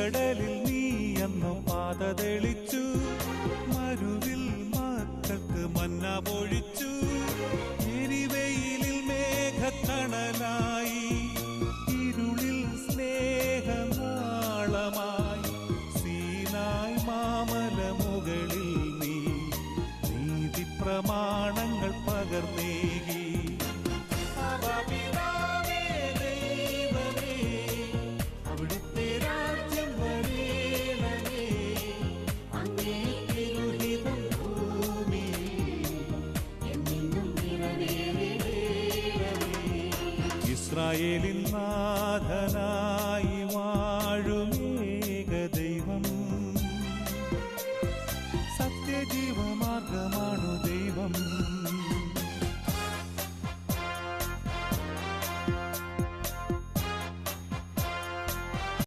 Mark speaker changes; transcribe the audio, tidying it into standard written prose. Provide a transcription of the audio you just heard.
Speaker 1: ചെങ്കടലിൽ നീ അന്നു പാത തെളിച്ചു, മരുവിൽ മക്കൾക്ക് മന്ന പൊഴിച്ചു. എരിവെയിലിൽ മേഘക്കണലായി, ഇരുളിൽ സ്നേഹനാളമായി, സീനായ് മാമല മുകളിൽ നീ നീതി പ്രമാണങ്ങൾ പകർന്നേകി. അവിടുത്തെ രാജ്യം വരേണമേ, അങ്ങേ തിരുഹിതം ഭൂമിയിൽ എന്നെന്നും നിറവേറണമേ. ഇസ്രായേലിൻ